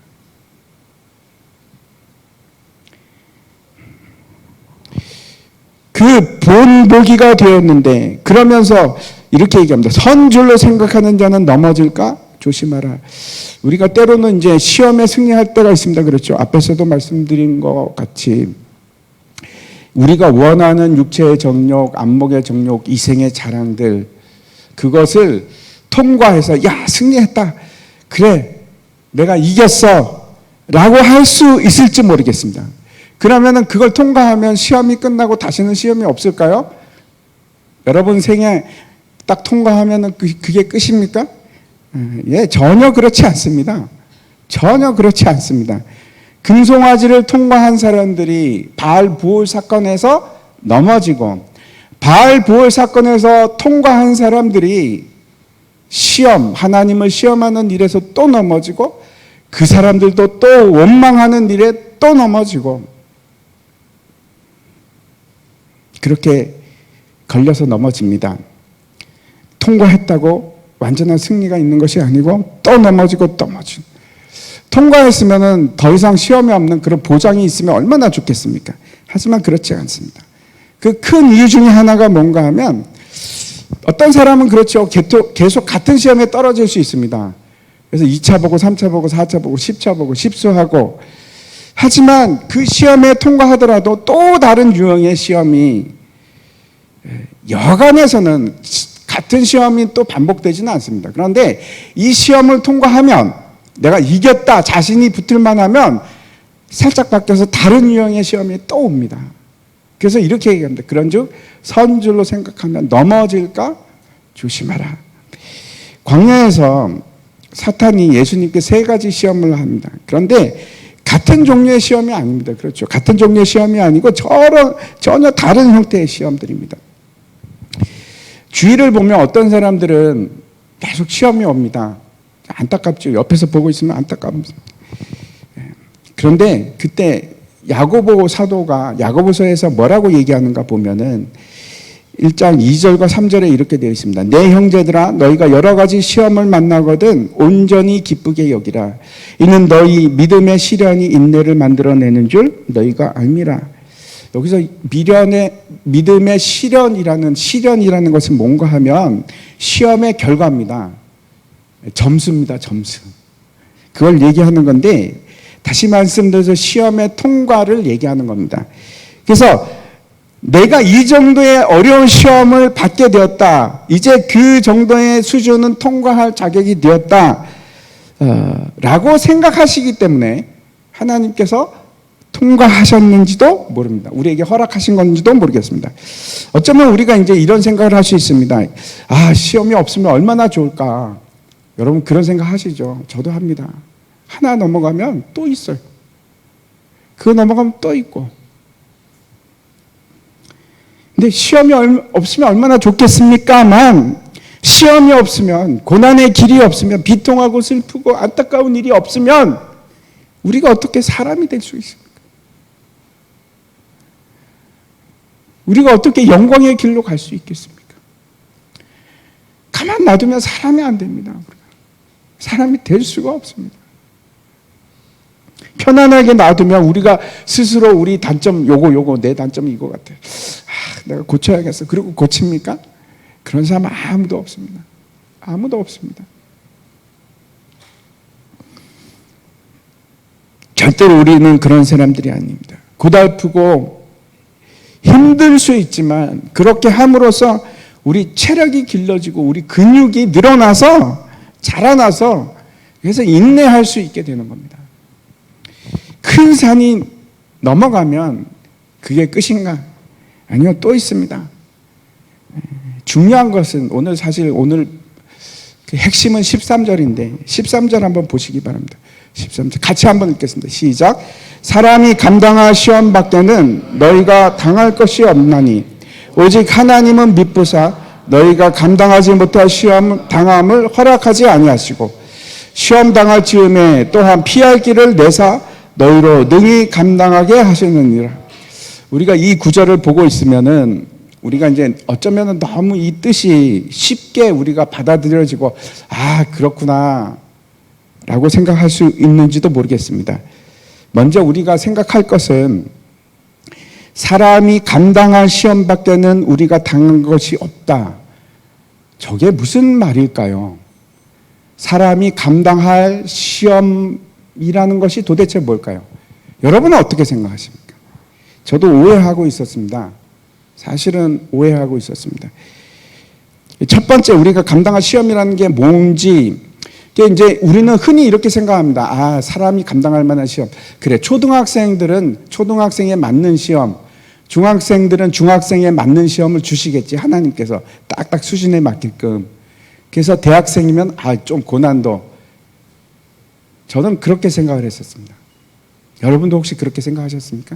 그 본보기가 되었는데, 그러면서 이렇게 얘기합니다. 선줄로 생각하는 자는 넘어질까 조심하라. 우리가 때로는 이제 시험에 승리할 때가 있습니다. 그렇죠? 앞에서도 말씀드린 것 같이 우리가 원하는 육체의 정욕, 안목의 정욕, 이생의 자랑들, 그것을 통과해서 야 승리했다, 그래 내가 이겼어 라고 할 수 있을지 모르겠습니다. 그러면은 그걸 통과하면 시험이 끝나고 다시는 시험이 없을까요? 여러분 생에 딱 통과하면은 그게 끝입니까? 예, 전혀 그렇지 않습니다. 전혀 그렇지 않습니다. 금송아지를 통과한 사람들이 바알 부올 사건에서 넘어지고, 바알 부올 사건에서 통과한 사람들이 시험, 하나님을 시험하는 일에서 또 넘어지고, 그 사람들도 또 원망하는 일에 또 넘어지고, 그렇게 걸려서 넘어집니다. 통과했다고 완전한 승리가 있는 것이 아니고 또 넘어지고 또 넘어지고. 통과했으면 더 이상 시험이 없는 그런 보장이 있으면 얼마나 좋겠습니까? 하지만 그렇지 않습니다. 그 큰 이유 중에 하나가 뭔가 하면, 어떤 사람은 그렇죠. 계속 같은 시험에 떨어질 수 있습니다. 그래서 2차 보고 3차 보고 4차 보고 10차 보고 십수하고, 하지만 그 시험에 통과하더라도 또 다른 유형의 시험이, 여간에서는 같은 시험이 또 반복되지는 않습니다. 그런데 이 시험을 통과하면, 내가 이겼다 자신이 붙을만 하면 살짝 바뀌어서 다른 유형의 시험이 또 옵니다. 그래서 이렇게 얘기합니다. 그런즉 선줄로 생각하면 넘어질까 조심하라. 광야에서 사탄이 예수님께 세 가지 시험을 합니다. 그런데 같은 종류의 시험이 아닙니다. 그렇죠? 같은 종류의 시험이 아니고 전혀 다른 형태의 시험들입니다. 주위를 보면 어떤 사람들은 계속 시험이 옵니다. 안타깝죠. 옆에서 보고 있으면 안타깝습니다. 그런데 그때 야고보 사도가 야고보서에서 뭐라고 얘기하는가 보면은 1장 2절과 3절에 이렇게 되어 있습니다. 내 형제들아, 너희가 여러 가지 시험을 만나거든 온전히 기쁘게 여기라. 이는 너희 믿음의 시련이 인내를 만들어내는 줄 너희가 알미라. 여기서 믿음의 시련이라는 것은 뭔가 하면 시험의 결과입니다. 점수입니다. 점수. 그걸 얘기하는 건데, 다시 말씀드려서 시험의 통과를 얘기하는 겁니다. 그래서 내가 이 정도의 어려운 시험을 받게 되었다, 이제 그 정도의 수준은 통과할 자격이 되었다 라고 생각하시기 때문에 하나님께서 통과하셨는지도 모릅니다. 우리에게 허락하신 건지도 모르겠습니다. 어쩌면 우리가 이제 이런 생각을 할 수 있습니다. 아, 시험이 없으면 얼마나 좋을까. 여러분 그런 생각 하시죠? 저도 합니다. 하나 넘어가면 또 있어요. 그거 넘어가면 또 있고. 근데 시험이 없으면 얼마나 좋겠습니까만, 시험이 없으면, 고난의 길이 없으면, 비통하고 슬프고 안타까운 일이 없으면 우리가 어떻게 사람이 될 수 있습니까? 우리가 어떻게 영광의 길로 갈 수 있겠습니까? 가만 놔두면 사람이 안 됩니다. 사람이 될 수가 없습니다. 편안하게 놔두면 우리가 스스로 우리 단점 요거 내 단점이 이거 같아. 내가 고쳐야겠어. 그리고 고칩니까? 그런 사람 아무도 없습니다. 아무도 없습니다. 절대로 우리는 그런 사람들이 아닙니다. 고달프고 힘들 수 있지만 그렇게 함으로써 우리 체력이 길러지고 우리 근육이 늘어나서 자라나서 그래서 인내할 수 있게 되는 겁니다. 큰 산이 넘어가면 그게 끝인가? 아니요, 또 있습니다. 중요한 것은 오늘 그 핵심은 13절인데 13절 한번 보시기 바랍니다. 13절 같이 한번 읽겠습니다. 시작. 사람이 감당할 시험 밖에는 너희가 당할 것이 없나니 오직 하나님은 미쁘사 너희가 감당하지 못할 시험 당함을 허락하지 아니하시고 시험 당할 즈음에 또한 피할 길을 내사 너희로 능히 감당하게 하시느니라. 우리가 이 구절을 보고 있으면은 우리가 이제 어쩌면 너무 이 뜻이 쉽게 우리가 받아들여지고 그렇구나 라고 생각할 수 있는지도 모르겠습니다. 먼저 우리가 생각할 것은 사람이 감당할 시험 밖에는 우리가 당한 것이 없다. 저게 무슨 말일까요? 사람이 감당할 시험이라는 것이 도대체 뭘까요? 여러분은 어떻게 생각하십니까? 저도 오해하고 있었습니다. 사실은 오해하고 있었습니다. 첫 번째 우리가 감당할 시험이라는 게 뭔지 이제 우리는 흔히 이렇게 생각합니다. 사람이 감당할 만한 시험. 그래, 초등학생들은 초등학생에 맞는 시험, 중학생들은 중학생에 맞는 시험을 주시겠지. 하나님께서 딱딱 수준에 맞게끔. 그래서 대학생이면 좀 고난도. 저는 그렇게 생각을 했었습니다. 여러분도 혹시 그렇게 생각하셨습니까?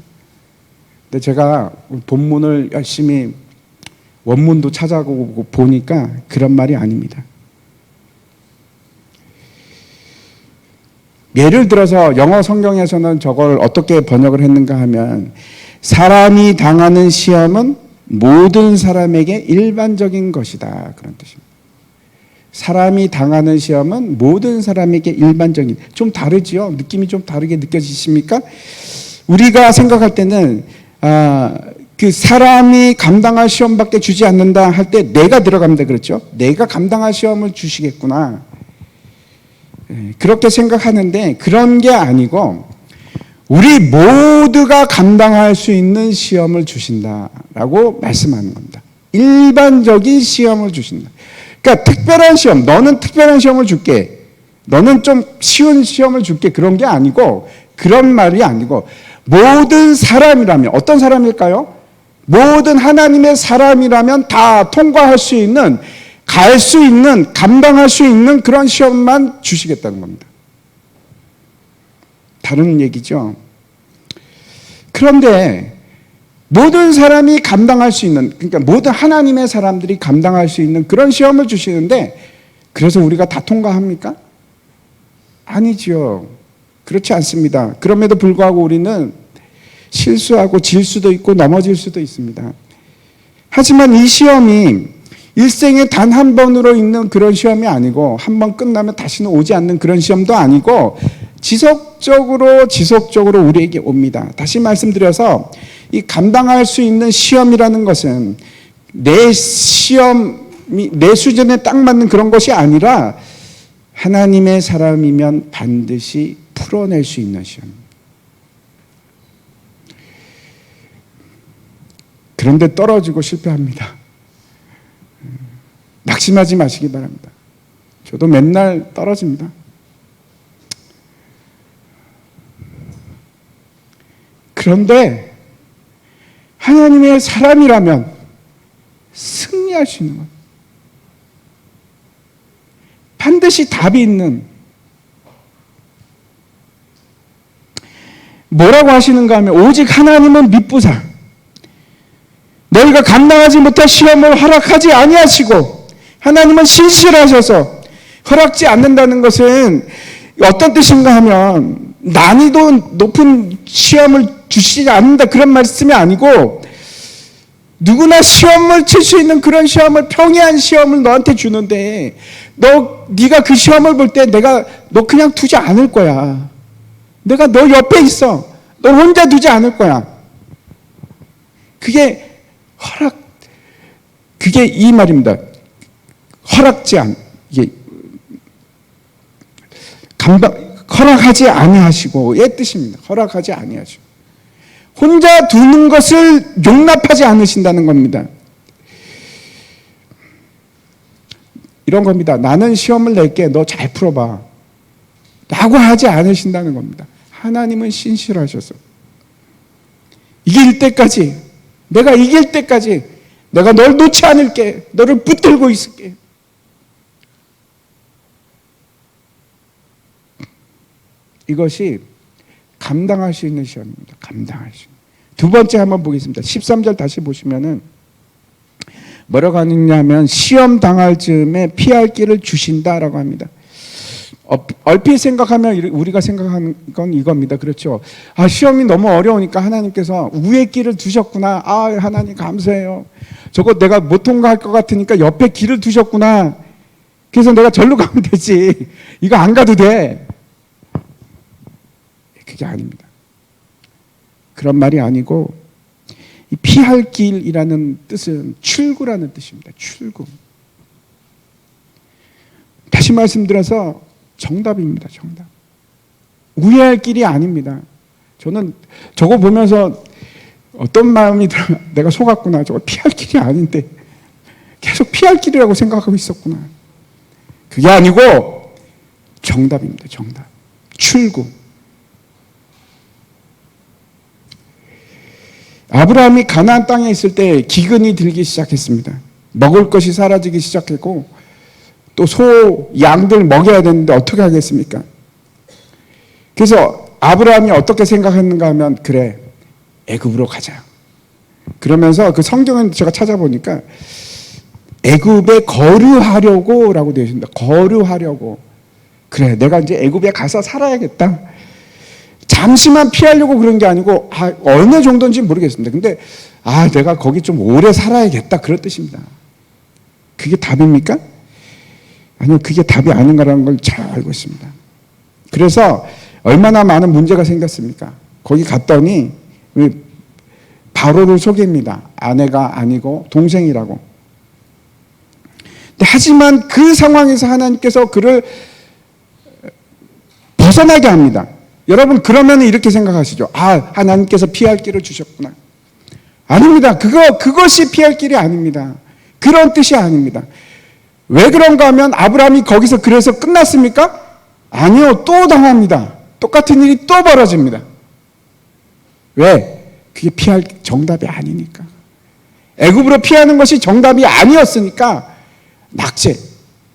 근데 제가 본문을 열심히 원문도 찾아보고 보니까 그런 말이 아닙니다. 예를 들어서 영어 성경에서는 저걸 어떻게 번역을 했는가 하면 사람이 당하는 시험은 모든 사람에게 일반적인 것이다. 그런 뜻입니다. 사람이 당하는 시험은 모든 사람에게 일반적인, 좀 다르지요? 느낌이 좀 다르게 느껴지십니까? 우리가 생각할 때는 그 사람이 감당할 시험밖에 주지 않는다 할 때 내가 들어갑니다. 그렇죠? 내가 감당할 시험을 주시겠구나. 그렇게 생각하는데 그런 게 아니고 우리 모두가 감당할 수 있는 시험을 주신다라고 말씀하는 겁니다. 일반적인 시험을 주신다. 그러니까 특별한 시험, 너는 특별한 시험을 줄게. 너는 좀 쉬운 시험을 줄게. 그런 게 아니고 그런 말이 아니고 모든 사람이라면 어떤 사람일까요? 모든 하나님의 사람이라면 다 통과할 수 있는 갈 수 있는, 감당할 수 있는 그런 시험만 주시겠다는 겁니다. 다른 얘기죠. 그런데 모든 사람이 감당할 수 있는, 그러니까 모든 하나님의 사람들이 감당할 수 있는 그런 시험을 주시는데 그래서 우리가 다 통과합니까? 아니죠. 그렇지 않습니다. 그럼에도 불구하고 우리는 실수하고 질 수도 있고 넘어질 수도 있습니다. 하지만 이 시험이 일생에 단 한 번으로 있는 그런 시험이 아니고 한 번 끝나면 다시는 오지 않는 그런 시험도 아니고 지속적으로 우리에게 옵니다. 다시 말씀드려서 이 감당할 수 있는 시험이라는 것은 내 수준에 딱 맞는 그런 것이 아니라 하나님의 사람이면 반드시 풀어낼 수 있는 시험. 그런데 떨어지고 실패합니다. 낙심하지 마시기 바랍니다. 저도 맨날 떨어집니다. 그런데 하나님의 사람이라면 승리할 수 있는 것. 반드시 답이 있는. 뭐라고 하시는가 하면 오직 하나님은 미쁘사 너희가 감당하지 못할 시험을 허락하지 아니하시고 하나님은 신실하셔서 허락지 않는다는 것은 어떤 뜻인가 하면 난이도 높은 시험을 주시지 않는다 그런 말씀이 아니고 누구나 시험을 칠 수 있는 그런 시험을 평이한 시험을 너한테 주는데 네가 그 시험을 볼 때 내가 너 그냥 두지 않을 거야. 내가 너 옆에 있어. 너 혼자 두지 않을 거야. 그게 그게 이 말입니다. 허락하지 아니하시고의 뜻입니다. 허락하지 아니하시고. 혼자 두는 것을 용납하지 않으신다는 겁니다. 이런 겁니다. 나는 시험을 낼게. 너 잘 풀어봐. 라고 하지 않으신다는 겁니다. 하나님은 신실하셔서 이길 때까지, 내가 이길 때까지 내가 널 놓지 않을게. 너를 붙들고 있을게. 이것이 감당할 수 있는 시험입니다. 감당할 수 있는. 두 번째 한번 보겠습니다. 13절 다시 보시면은 뭐라고 하느냐면 시험 당할 즈음에 피할 길을 주신다라고 합니다. 얼핏 생각하면 우리가 생각하는 건 이겁니다. 그렇죠? 시험이 너무 어려우니까 하나님께서 우회 길을 두셨구나. 하나님 감사해요. 저거 내가 못 통과할 것 같으니까 옆에 길을 두셨구나. 그래서 내가 절로 가면 되지. 이거 안 가도 돼. 그게 아닙니다. 그런 말이 아니고 이 피할 길이라는 뜻은 출구라는 뜻입니다. 출구. 다시 말씀드려서 정답입니다. 정답. 우회할 길이 아닙니다. 저는 저거 보면서 어떤 마음이 들어요. 내가 속았구나. 저거 피할 길이 아닌데 계속 피할 길이라고 생각하고 있었구나. 그게 아니고 정답입니다. 정답. 출구. 아브라함이 가나안 땅에 있을 때 기근이 들기 시작했습니다. 먹을 것이 사라지기 시작했고 또 소, 양들 먹여야 되는데 어떻게 하겠습니까? 그래서 아브라함이 어떻게 생각했는가 하면 그래, 애굽으로 가자. 그러면서 그 성경은 제가 찾아보니까 애굽에 거류하려고 라고 되어 있습니다. 거류하려고. 그래, 내가 이제 애굽에 가서 살아야겠다. 잠시만 피하려고 그런 게 아니고 어느 정도인지 모르겠습니다. 근데 내가 거기 좀 오래 살아야겠다 그런 뜻입니다. 그게 답입니까? 아니요, 그게 답이 아닌가라는 걸 잘 알고 있습니다. 그래서 얼마나 많은 문제가 생겼습니까? 거기 갔더니 바로를 속입니다. 아내가 아니고 동생이라고. 하지만 그 상황에서 하나님께서 그를 벗어나게 합니다. 여러분 그러면 이렇게 생각하시죠. 하나님께서 피할 길을 주셨구나. 아닙니다. 그것이 피할 길이 아닙니다. 그런 뜻이 아닙니다. 왜 그런가 하면 아브라함이 거기서 그래서 끝났습니까? 아니요. 또 당합니다. 똑같은 일이 또 벌어집니다. 왜? 그게 피할 정답이 아니니까. 애굽으로 피하는 것이 정답이 아니었으니까 낙제,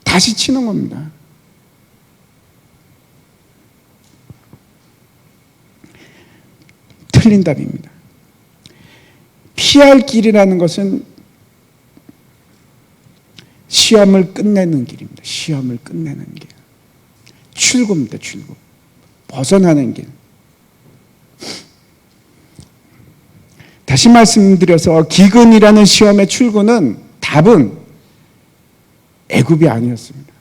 다시 치는 겁니다. 틀린 답입니다. 피할 길이라는 것은 시험을 끝내는 길입니다. 시험을 끝내는 길. 출구입니다. 출구. 벗어나는 길. 다시 말씀드려서 기근이라는 시험의 출구는 답은 애굽이 아니었습니다.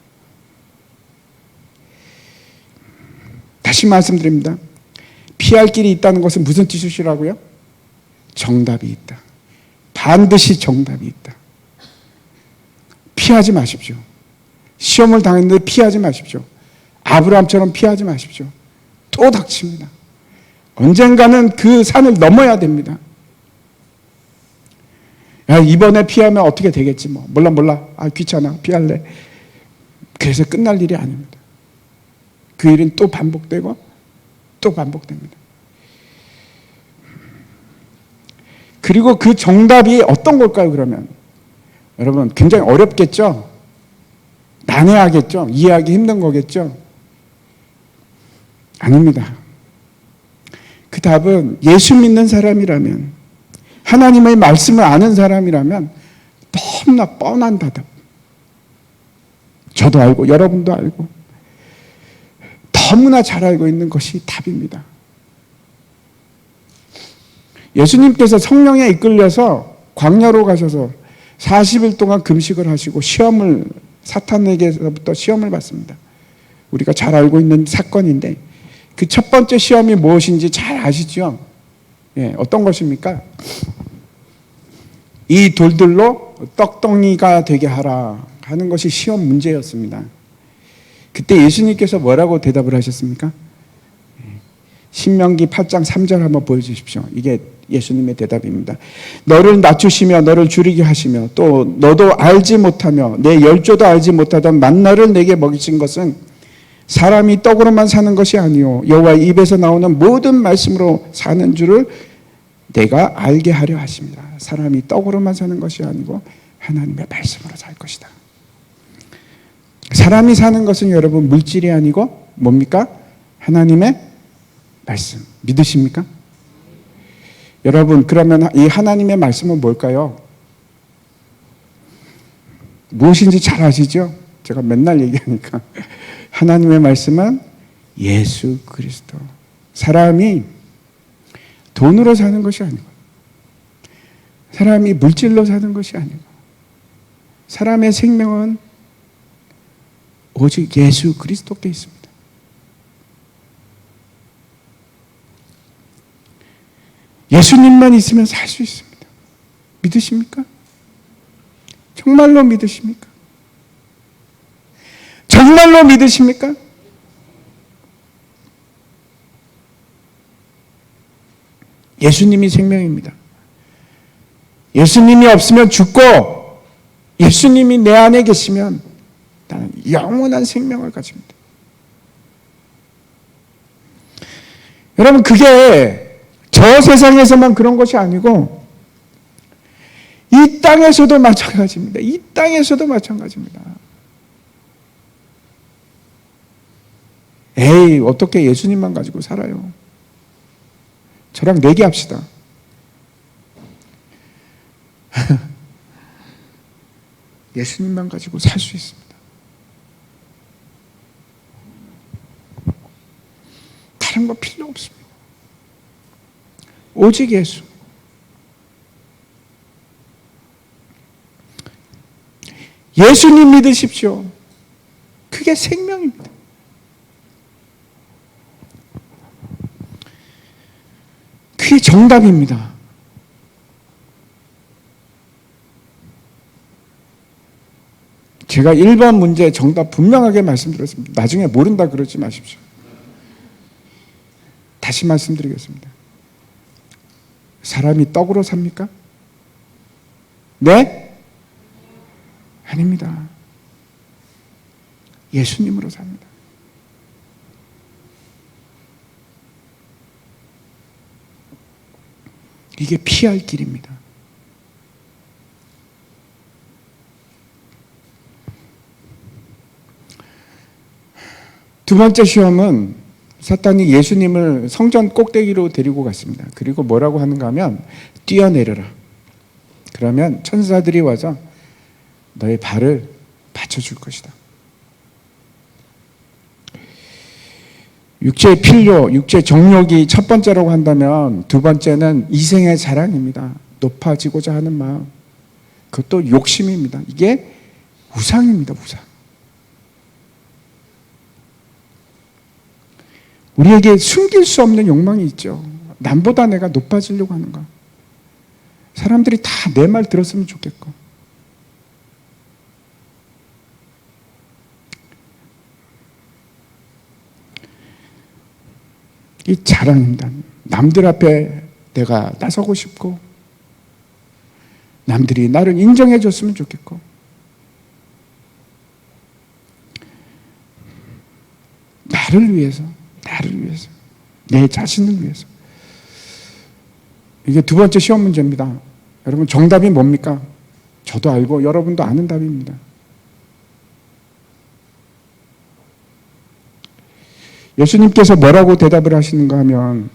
다시 말씀드립니다. 피할 길이 있다는 것은 무슨 뜻이라고요? 정답이 있다. 반드시 정답이 있다. 피하지 마십시오. 시험을 당했는데 피하지 마십시오. 아브라함처럼 피하지 마십시오. 또 닥칩니다. 언젠가는 그 산을 넘어야 됩니다. 이번에 피하면 어떻게 되겠지 뭐. 몰라. 귀찮아. 피할래. 그래서 끝날 일이 아닙니다. 그 일은 또 반복되고 또 반복됩니다. 그리고 그 정답이 어떤 걸까요, 그러면? 여러분, 굉장히 어렵겠죠? 난해하겠죠? 이해하기 힘든 거겠죠? 아닙니다. 그 답은 예수 믿는 사람이라면, 하나님의 말씀을 아는 사람이라면 너무나 뻔한 답. 저도 알고 여러분도 알고 너무나 잘 알고 있는 것이 답입니다. 예수님께서 성령에 이끌려서 광야로 가셔서 40일 동안 금식을 하시고 사탄에게서부터 시험을 받습니다. 우리가 잘 알고 있는 사건인데 그 첫 번째 시험이 무엇인지 잘 아시죠? 예, 어떤 것입니까? 이 돌들로 떡덩이가 되게 하라 하는 것이 시험 문제였습니다. 그때 예수님께서 뭐라고 대답을 하셨습니까? 신명기 8장 3절 한번 보여주십시오. 이게 예수님의 대답입니다. 너를 낮추시며 너를 줄이게 하시며 또 너도 알지 못하며 내 열조도 알지 못하던 만나를 내게 먹이신 것은 사람이 떡으로만 사는 것이 아니요 여호와의 입에서 나오는 모든 말씀으로 사는 줄을 내가 알게 하려 하십니다. 사람이 떡으로만 사는 것이 아니고 하나님의 말씀으로 살 것이다. 사람이 사는 것은 여러분 물질이 아니고 뭡니까? 하나님의 말씀. 믿으십니까? 여러분 그러면 이 하나님의 말씀은 뭘까요? 무엇인지 잘 아시죠? 제가 맨날 얘기하니까 하나님의 말씀은 예수 그리스도. 사람이 돈으로 사는 것이 아니고 사람이 물질로 사는 것이 아니고 사람의 생명은 오직 예수 그리스도께 있습니다. 예수님만 있으면 살 수 있습니다. 믿으십니까? 정말로 믿으십니까? 정말로 믿으십니까? 예수님이 생명입니다. 예수님이 없으면 죽고 예수님이 내 안에 계시면 나는 영원한 생명을 가집니다. 여러분 그게 저 세상에서만 그런 것이 아니고 이 땅에서도 마찬가지입니다. 이 땅에서도 마찬가지입니다. 에이 어떻게 예수님만 가지고 살아요? 저랑 내기합시다. 예수님만 가지고 살 수 있습니다. 다른 거 필요 없습니다. 오직 예수. 예수님 믿으십시오. 그게 생명입니다. 그게 정답입니다. 제가 1번 문제 정답 분명하게 말씀드렸습니다. 나중에 모른다 그러지 마십시오. 다시 말씀드리겠습니다. 사람이 떡으로 삽니까? 네? 아닙니다. 예수님으로 삽니다. 이게 피할 길입니다. 두 번째 시험은 사탄이 예수님을 성전 꼭대기로 데리고 갔습니다. 그리고 뭐라고 하는가 하면 뛰어내려라. 그러면 천사들이 와서 너의 발을 받쳐줄 것이다. 육체의 필요, 육체의 정욕이 첫 번째라고 한다면 두 번째는 이생의 자랑입니다. 높아지고자 하는 마음. 그것도 욕심입니다. 이게 우상입니다. 우상. 우리에게 숨길 수 없는 욕망이 있죠. 남보다 내가 높아지려고 하는 거. 사람들이 다 내 말 들었으면 좋겠고. 이 자랑입니다. 남들 앞에 내가 나서고 싶고 남들이 나를 인정해 줬으면 좋겠고 나를 위해서 내 자신을 위해서. 이게 두 번째 시험 문제입니다. 여러분 정답이 뭡니까? 저도 알고 여러분도 아는 답입니다. 예수님께서 뭐라고 대답을 하시는가 하면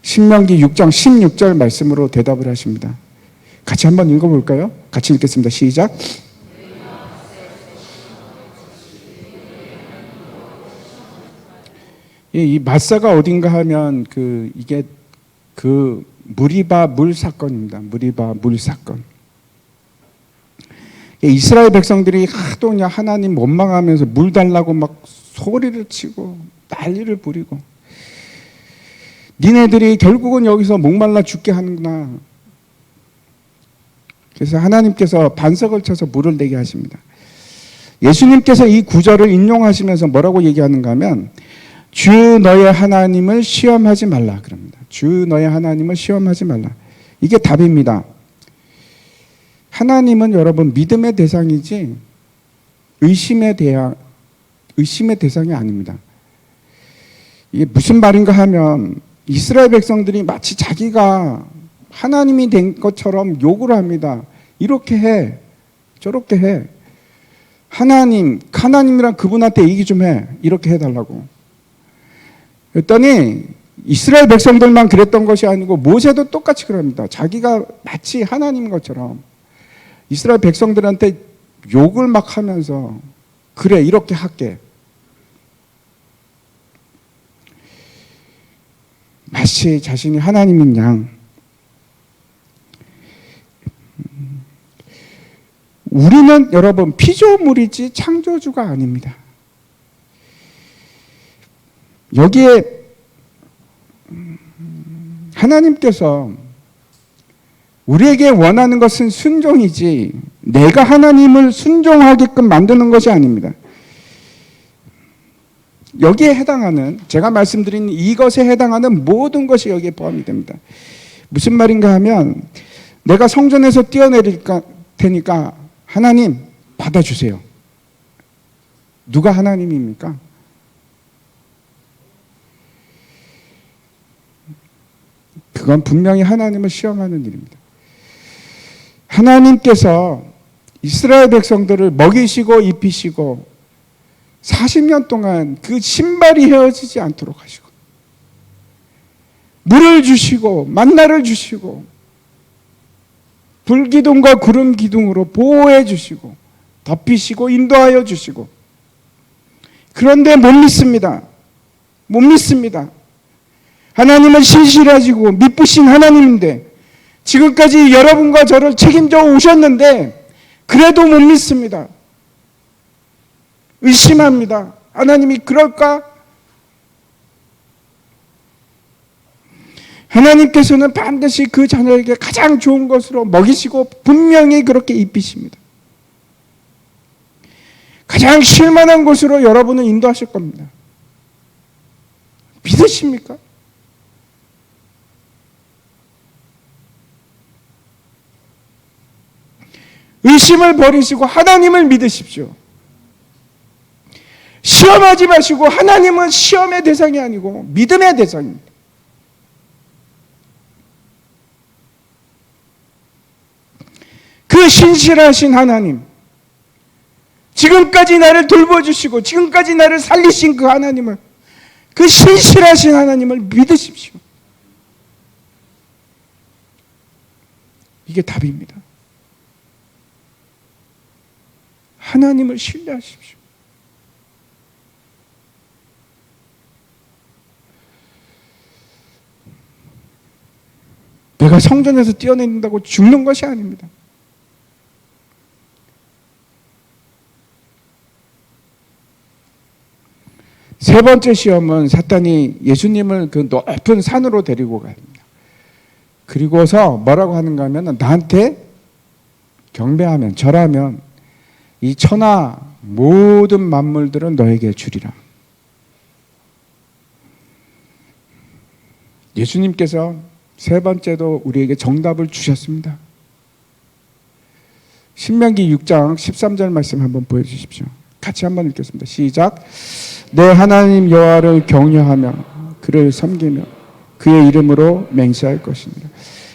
신명기 6장 16절 말씀으로 대답을 하십니다. 같이 한번 읽어볼까요? 같이 읽겠습니다. 시작. 이 마사가 어딘가 하면 이게 무리바 물 사건입니다. 무리바 물 사건. 이스라엘 백성들이 하도 그냥 하나님 원망하면서 물 달라고 막 소리를 치고 난리를 부리고, 니네들이 결국은 여기서 목말라 죽게 하는구나. 그래서 하나님께서 반석을 쳐서 물을 내게 하십니다. 예수님께서 이 구절을 인용하시면서 뭐라고 얘기하는가 하면, 주 너의 하나님을 시험하지 말라 그럽니다. 주 너의 하나님을 시험하지 말라. 이게 답입니다. 하나님은 여러분 믿음의 대상이지 의심의 대상이 아닙니다. 이게 무슨 말인가 하면, 이스라엘 백성들이 마치 자기가 하나님이 된 것처럼 욕을 합니다. 이렇게 해, 저렇게 해. 하나님이랑 그분한테 얘기 좀 해. 이렇게 해달라고. 그랬더니 이스라엘 백성들만 그랬던 것이 아니고 모세도 똑같이 그럽니다. 자기가 마치 하나님인 것처럼 이스라엘 백성들한테 욕을 막 하면서, 그래, 이렇게 할게. 마치 자신이 하나님인 양. 우리는 여러분 피조물이지 창조주가 아닙니다. 여기에 하나님께서 우리에게 원하는 것은 순종이지 내가 하나님을 순종하게끔 만드는 것이 아닙니다. 여기에 해당하는, 제가 말씀드린 이것에 해당하는 모든 것이 여기에 포함이 됩니다. 무슨 말인가 하면, 내가 성전에서 뛰어내릴 테니까 하나님 받아주세요. 누가 하나님입니까? 그건 분명히 하나님을 시험하는 일입니다. 하나님께서 이스라엘 백성들을 먹이시고 입히시고 40년 동안 그 신발이 헤어지지 않도록 하시고, 물을 주시고 만나를 주시고 불기둥과 구름 기둥으로 보호해 주시고 덮이시고 인도하여 주시고, 그런데 못 믿습니다. 못 믿습니다. 하나님은 신실하시고 미쁘신 하나님인데 지금까지 여러분과 저를 책임져 오셨는데 그래도 못 믿습니다. 의심합니다. 하나님이 그럴까? 하나님께서는 반드시 그 자녀에게 가장 좋은 것으로 먹이시고 분명히 그렇게 입히십니다. 가장 쉴만한 곳으로 여러분을 인도하실 겁니다. 믿으십니까? 의심을 버리시고 하나님을 믿으십시오. 시험하지 마시고, 하나님은 시험의 대상이 아니고 믿음의 대상입니다. 그 신실하신 하나님, 지금까지 나를 돌봐주시고 지금까지 나를 살리신 그 하나님을, 그 신실하신 하나님을 믿으십시오. 이게 답입니다. 하나님을 신뢰하십시오. 내가 성전에서 뛰어낸다고 죽는 것이 아닙니다. 세 번째 시험은 사탄이 예수님을 그 높은 산으로 데리고 갑니다. 그리고서 뭐라고 하는가 하면, 나한테 경배하면, 절하면 이 천하 모든 만물들은 너에게 주리라. 예수님께서 세 번째도 우리에게 정답을 주셨습니다. 신명기 6장 13절 말씀 한번 보여주십시오. 같이 한번 읽겠습니다. 시작. 내 하나님 여호와를 경외하며 그를 섬기며 그의 이름으로 맹세할 것입니다.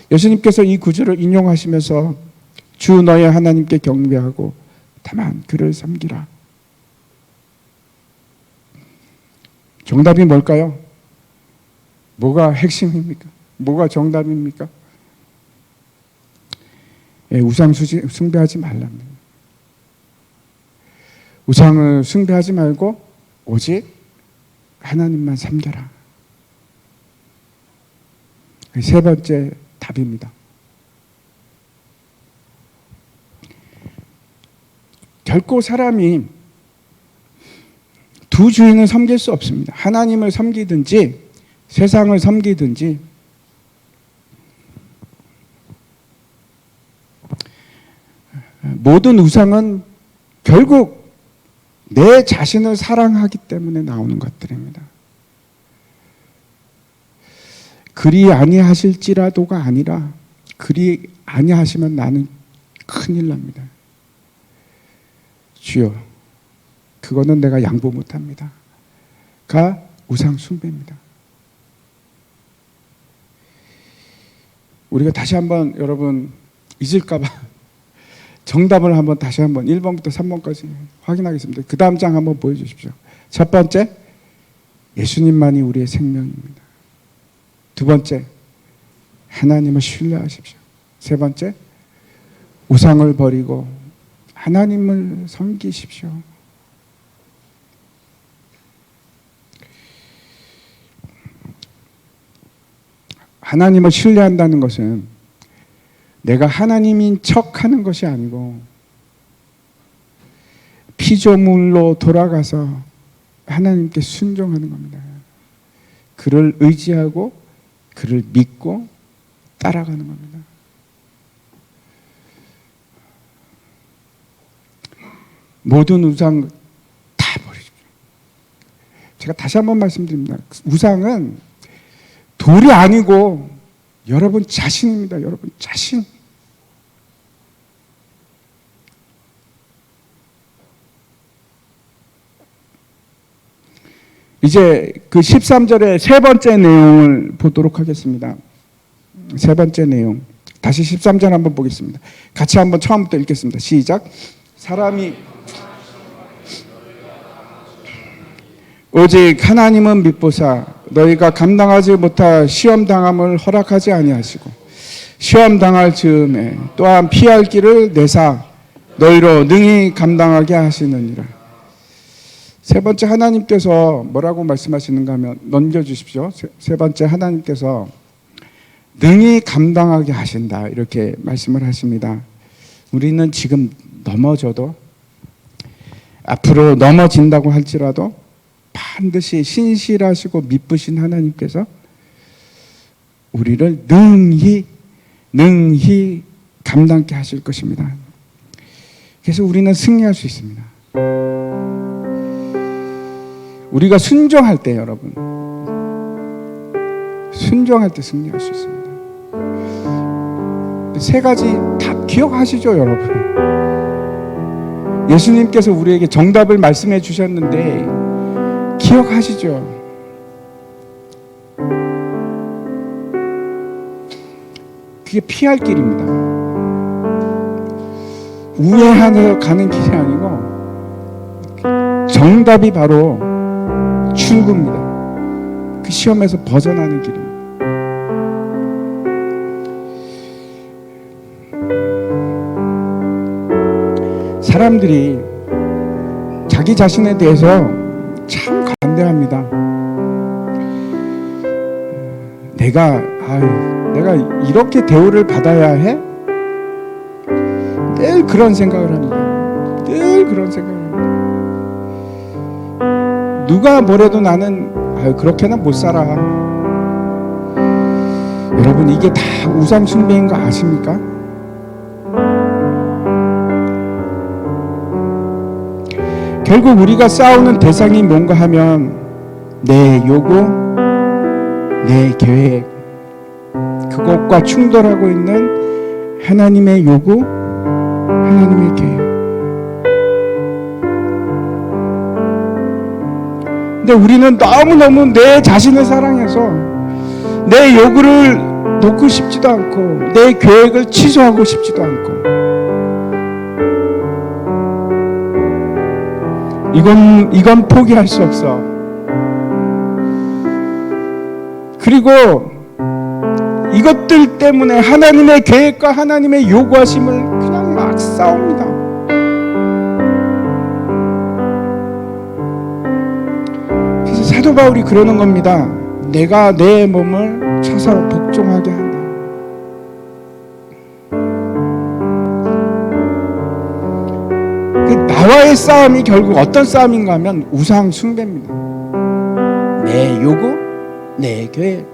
예수님께서 이 구절을 인용하시면서 주 너의 하나님께 경배하고 다만 그를 섬기라. 정답이 뭘까요? 뭐가 핵심입니까? 뭐가 정답입니까? 우상 숭배하지 말랍니다. 우상을 숭배하지 말고 오직 하나님만 섬겨라. 세 번째 답입니다. 결코 사람이 두 주인을 섬길 수 없습니다. 하나님을 섬기든지 세상을 섬기든지. 모든 우상은 결국 내 자신을 사랑하기 때문에 나오는 것들입니다. 그리 아니하실지라도가 아니라 그리 아니하시면 나는 큰일 납니다. 주여, 그거는 내가 양보 못합니다. 가 우상 숭배입니다. 우리가 다시 한번 여러분 잊을까봐 정답을 한번 다시 한번 1번부터 3번까지 확인하겠습니다. 그 다음 장 한번 보여주십시오. 첫 번째, 예수님만이 우리의 생명입니다. 두 번째, 하나님을 신뢰하십시오. 세 번째, 우상을 버리고 하나님을 섬기십시오. 하나님을 신뢰한다는 것은 내가 하나님인 척 하는 것이 아니고 피조물로 돌아가서 하나님께 순종하는 겁니다. 그를 의지하고 그를 믿고 따라가는 겁니다. 모든 우상 다 버리십시오. 제가 다시 한번 말씀드립니다. 우상은 돌이 아니고 여러분 자신입니다. 여러분 자신. 이제 그 13절의 세 번째 내용을 보도록 하겠습니다. 세 번째 내용. 다시 13절 한번 보겠습니다. 같이 한번 처음부터 읽겠습니다. 시작. 사람이 오직 하나님은 믿보사 너희가 감당하지 못할 시험 당함을 허락하지 아니하시고 시험 당할 즈음에 또한 피할 길을 내사 너희로 능히 감당하게 하시느니라. 세 번째 하나님께서 뭐라고 말씀하시는가 하면 넘겨주십시오. 세 번째 하나님께서 능히 감당하게 하신다 이렇게 말씀을 하십니다. 우리는 지금 넘어져도 앞으로 넘어진다고 할지라도 반드시 신실하시고 믿으신 하나님께서 우리를 능히 감당케 하실 것입니다. 그래서 우리는 승리할 수 있습니다. 우리가 순종할 때 여러분, 순종할 때 승리할 수 있습니다. 세 가지 다 기억하시죠, 여러분? 예수님께서 우리에게 정답을 말씀해 주셨는데 기억하시죠? 그게 피할 길입니다. 우회하여 가는 길이 아니고 정답이 바로 출구입니다. 그 시험에서 벗어나는 길입니다. 사람들이 자기 자신에 대해서 참 관대합니다. 내가 이렇게 대우를 받아야 해? 늘 그런 생각을 합니다. 늘 그런 생각을 합니다. 누가 뭐래도 나는 그렇게는 못 살아. 여러분, 이게 다 우상 숭배인 거 아십니까? 결국 우리가 싸우는 대상이 뭔가 하면 내 요구, 내 계획, 그것과 충돌하고 있는 하나님의 요구, 하나님의 계획. 근데 우리는 너무너무 내 자신을 사랑해서 내 요구를 놓고 싶지도 않고 내 계획을 취소하고 싶지도 않고 이건 포기할 수 없어. 그리고 이것들 때문에 하나님의 계획과 하나님의 요구하심을 그냥 막 싸웁니다. 그래서 사도 바울이 그러는 겁니다. 내가 내 몸을 쳐서 복종하게 한다. 나와의 싸움이 결국 어떤 싸움인가 하면 우상 숭배입니다. 내 요구, 내 계획.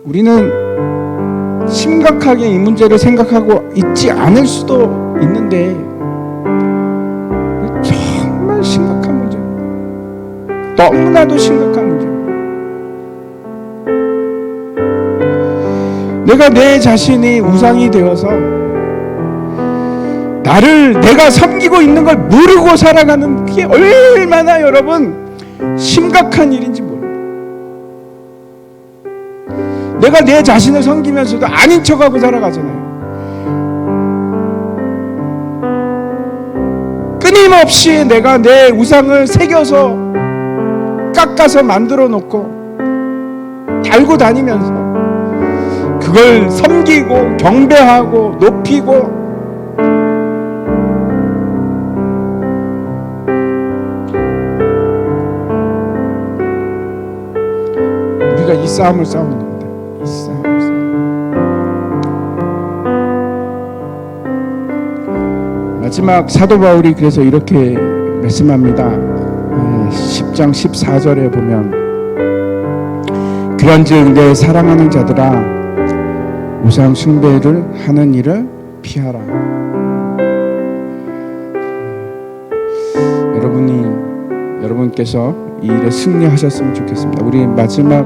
우리는 심각하게 이 문제를 생각하고 있지 않을 수도 있는데 정말 심각한 문제, 너무나도 심각한 문제. 내가 내 자신이 우상이 되어서 나를 내가 섬기고 있는 걸 모르고 살아가는 그게 얼마나 여러분 심각한 일인지 모릅니다. 내가 내 자신을 섬기면서도 아닌 척하고 살아가잖아요. 끊임없이 내가 내 우상을 새겨서 깎아서 만들어 놓고 달고 다니면서 그걸 섬기고 경배하고 높이고 우리가 이 싸움을 싸우는 겁니다. 이 싸움을 마지막 사도 바울이 그래서 이렇게 말씀합니다. 10장 14절에 보면 그런즉 내 사랑하는 자들아 우상 숭배를 하는 일을 피하라. 여러분께서 이 일에 승리하셨으면 좋겠습니다. 우리 마지막